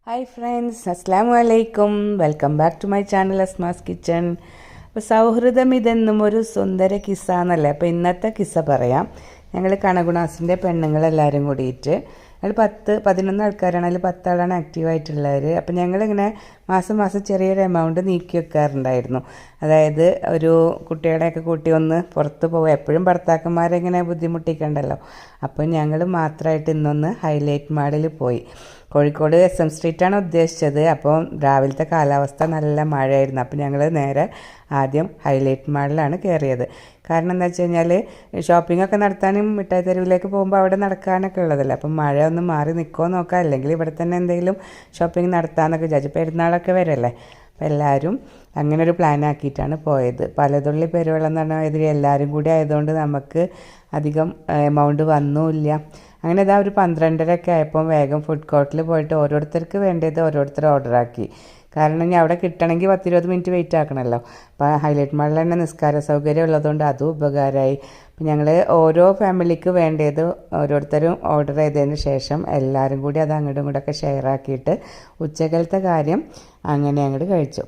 Hi friends, അസ്സാം വലൈക്കും. Welcome back to my channel Asma's kitchen. അപ്പോൾ സൗഹൃദം ഇതെന്നും ഒരു സുന്ദര കിസ്സ എന്നല്ലേ. അപ്പോൾ ഇന്നത്തെ കിസ്സ പറയാം. ഞങ്ങൾ കണഗുണാസിൻ്റെ പെണ്ണുങ്ങളെല്ലാവരും കൂടിയിട്ട് അതിൽ 11 ആൾക്കാരാണ്. അതിൽ 10 ആളാണ് ആക്റ്റീവായിട്ടുള്ളവർ. അപ്പോൾ ഞങ്ങളിങ്ങനെ മാസം മാസം ചെറിയൊരു എമൗണ്ട് നീക്കി വെക്കാറുണ്ടായിരുന്നു. അതായത് ഒരു കുട്ടികളെയൊക്കെ കൂട്ടി ഒന്ന് പുറത്ത് പോകും. എപ്പോഴും ഭർത്താക്കന്മാരെ ഇങ്ങനെ ബുദ്ധിമുട്ടിക്കണ്ടല്ലോ. അപ്പോൾ ഞങ്ങൾ മാത്രമായിട്ട് ഇന്നൊന്ന് ഹൈലൈറ്റ് മാളിൽ പോയി. കോഴിക്കോട് SM സ്ട്രീറ്റാണ് ഉദ്ദേശിച്ചത്. അപ്പോൾ രാവിലത്തെ കാലാവസ്ഥ നല്ല മഴയായിരുന്നു. അപ്പോൾ ഞങ്ങൾ നേരെ ആദ്യം ഹൈലൈറ്റ് മാളിലാണ് കയറിയത്. കാരണം എന്താ വെച്ച് കഴിഞ്ഞാൽ ഷോപ്പിങ്ങൊക്കെ നടത്താനും മിഠായി തെരുവിലേക്ക് പോകുമ്പോൾ അവിടെ നടക്കാനൊക്കെ ഉള്ളതല്ല. അപ്പം മഴ ഒന്ന് മാറി നിൽക്കുമോ നോക്കാം, അല്ലെങ്കിൽ ഇവിടെ തന്നെ എന്തെങ്കിലും ഷോപ്പിംഗ് നടത്താമെന്നൊക്കെ വിചാരിച്ചു. പെരുന്നാളൊക്കെ വരല്ലേ. അപ്പോൾ എല്ലാവരും അങ്ങനെ ഒരു പ്ലാൻ ആക്കിയിട്ടാണ് പോയത്. പലതുള്ളി പെരുവെള്ളം എന്ന് പറഞ്ഞാൽ ഇതിൽ എല്ലാവരും കൂടി ആയതുകൊണ്ട് നമുക്ക് അധികം എമൗണ്ട് വന്നുമില്ല. അങ്ങനെ ഇതാ ഒരു 12:30 ആയപ്പോൾ വേഗം ഫുഡ് കോർട്ടിൽ പോയിട്ട് ഓരോരുത്തർക്ക് വേണ്ടത് ഓരോരുത്തർ ഓർഡറാക്കി. കാരണം ഇനി അവിടെ കിട്ടണമെങ്കിൽ 10-20 മിനിറ്റ് വെയിറ്റ് ആക്കണമല്ലോ. അപ്പോൾ ഹൈലൈറ്റ് മാളിൽ തന്നെ നിസ്കാര സൗകര്യം ഉള്ളതുകൊണ്ട് അതും ഉപകാരമായി. അപ്പോൾ ഞങ്ങൾ ഓരോ ഫാമിലിക്ക് വേണ്ടത് ഓരോരുത്തരും ഓർഡർ ചെയ്തതിന് ശേഷം എല്ലാവരും കൂടി അത് അങ്ങോട്ടും ഇങ്ങോട്ടൊക്കെ ഷെയർ ആക്കിയിട്ട് ഉച്ചക്കലത്തെ കാര്യം അങ്ങനെ അങ്ങോട്ട് കഴിച്ചു.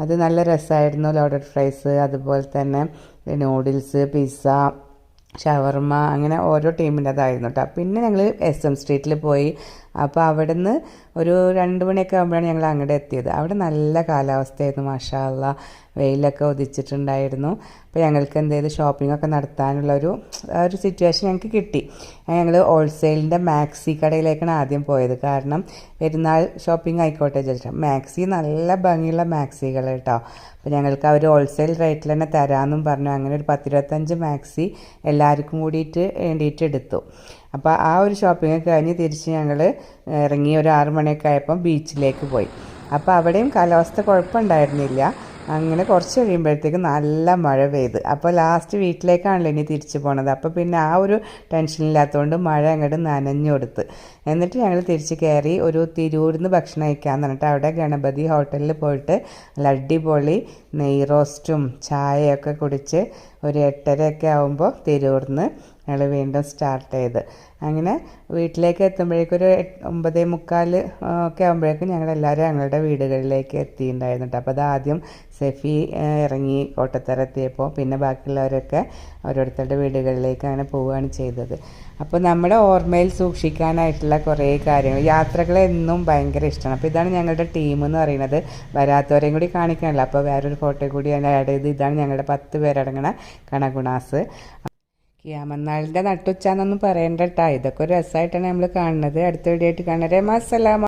അത് നല്ല രസമായിരുന്നു. ലോഡഡ് ഫ്രൈസ്, അതുപോലെ തന്നെ നൂഡിൽസ്, പിസ്സ, ഷവർമ, അങ്ങനെ ഓരോ ടീമിൻ്റെ അതായിരുന്നു കേട്ടോ. പിന്നെ ഞങ്ങൾ SM സ്ട്രീറ്റിൽ പോയി. അപ്പോൾ അവിടെ നിന്ന് ഒരു 2 മണിയൊക്കെ ആകുമ്പോഴാണ് ഞങ്ങൾ അങ്ങോട്ട് എത്തിയത്. അവിടെ നല്ല കാലാവസ്ഥയായിരുന്നു, മാഷാ അല്ലാ. വെയിലൊക്കെ ഉദിച്ചിട്ടുണ്ടായിരുന്നു. അപ്പോൾ ഞങ്ങൾക്ക് എന്ത് ചെയ്ത് ഷോപ്പിങ്ങൊക്കെ നടത്താനുള്ളൊരു സിറ്റുവേഷൻ ഞങ്ങൾക്ക് കിട്ടി. ഞങ്ങൾ ഹോൾസെയിലിൻ്റെ മാക്സി കടയിലേക്കാണ് ആദ്യം പോയത്. കാരണം പെരുന്നാൾ ഷോപ്പിംഗ് ആയിക്കോട്ടെ വിചാരിച്ചാൽ മാക്സി നല്ല ഭംഗിയുള്ള മാക്സികൾ കേട്ടോ. അപ്പോൾ ഞങ്ങൾക്ക് അവർ ഹോൾസെയിൽ റേറ്റിൽ തന്നെ തരാമെന്നും പറഞ്ഞു. അങ്ങനെ ഒരു 10-25 മാക്സി എല്ലാവർക്കും വേണ്ടിയിട്ട് എടുത്തു. അപ്പോൾ ആ ഒരു ഷോപ്പിംഗ് കഴിഞ്ഞ് തിരിച്ച് ഞങ്ങൾ ഇറങ്ങി ഒരു 6 മണിയൊക്കെ ആയപ്പം ബീച്ചിലേക്ക് പോയി. അപ്പോൾ അവിടെയും കാലാവസ്ഥ കുഴപ്പമുണ്ടായിരുന്നില്ല. അങ്ങനെ കുറച്ച് കഴിയുമ്പോഴത്തേക്ക് നല്ല മഴ പെയ്ത്. അപ്പോൾ ലാസ്റ്റ് വീട്ടിലേക്കാണല്ലോ ഇനി തിരിച്ചു പോണത്. അപ്പോൾ പിന്നെ ആ ഒരു ടെൻഷനില്ലാത്തതുകൊണ്ട് മഴ അങ്ങോട്ട് നനഞ്ഞു കൊടുത്ത്. എന്നിട്ട് ഞങ്ങൾ തിരിച്ച് കയറി ഒരു തിരൂരിൽ നിന്ന് ഭക്ഷണം കഴിക്കാമെന്ന് പറഞ്ഞിട്ട് അവിടെ ഗണപതി ഹോട്ടലിൽ പോയിട്ട് നല്ല അടിപൊളി നെയ് റോസ്റ്റും ചായയൊക്കെ കുടിച്ച് ഒരു 8:30 ആകുമ്പോൾ തിരൂരിൽ നിന്ന് ഞങ്ങൾ വീണ്ടും സ്റ്റാർട്ട് ചെയ്ത്. അങ്ങനെ വീട്ടിലേക്ക് എത്തുമ്പോഴേക്കും ഒരു 9:45 ഒക്കെ ആകുമ്പോഴേക്കും ഞങ്ങളെല്ലാവരും ഞങ്ങളുടെ വീടുകളിലേക്ക് എത്തിയിട്ടുണ്ടായിരുന്നു കേട്ടോ. അപ്പോൾ അതാദ്യം സെഫി ഇറങ്ങി കോട്ടത്തറ എത്തിയപ്പോൾ പിന്നെ ബാക്കിയുള്ളവരൊക്കെ ഓരോരുത്തരുടെ വീടുകളിലേക്ക് അങ്ങനെ പോവുകയാണ് ചെയ്തത്. അപ്പോൾ നമ്മുടെ ഓർമ്മയിൽ സൂക്ഷിക്കാനായിട്ടുള്ള കുറേ കാര്യങ്ങൾ, യാത്രകളെന്നും ഭയങ്കര ഇഷ്ടമാണ്. അപ്പോൾ ഇതാണ് ഞങ്ങളുടെ ടീം എന്ന് പറയുന്നത്. വരാത്തവരെയും കൂടി കാണിക്കണമല്ലോ. അപ്പോൾ വേറൊരു ഫോട്ടോ കൂടി ഞാൻ ആഡ് ചെയ്ത്. ഇതാണ് ഞങ്ങളുടെ 10 പേരടങ്ങണ കണഗുണാസ്. കിയാമന്നാളിൻ്റെ നട്ടുച്ചാന്നൊന്നും പറയണ്ട കേട്ടോ. ഇതൊക്കെ ഒരു രസമായിട്ടാണ് നമ്മൾ കാണുന്നത്. അടുത്ത വീഡിയോ ആയിട്ട് കാണാം. അസ്സലാമു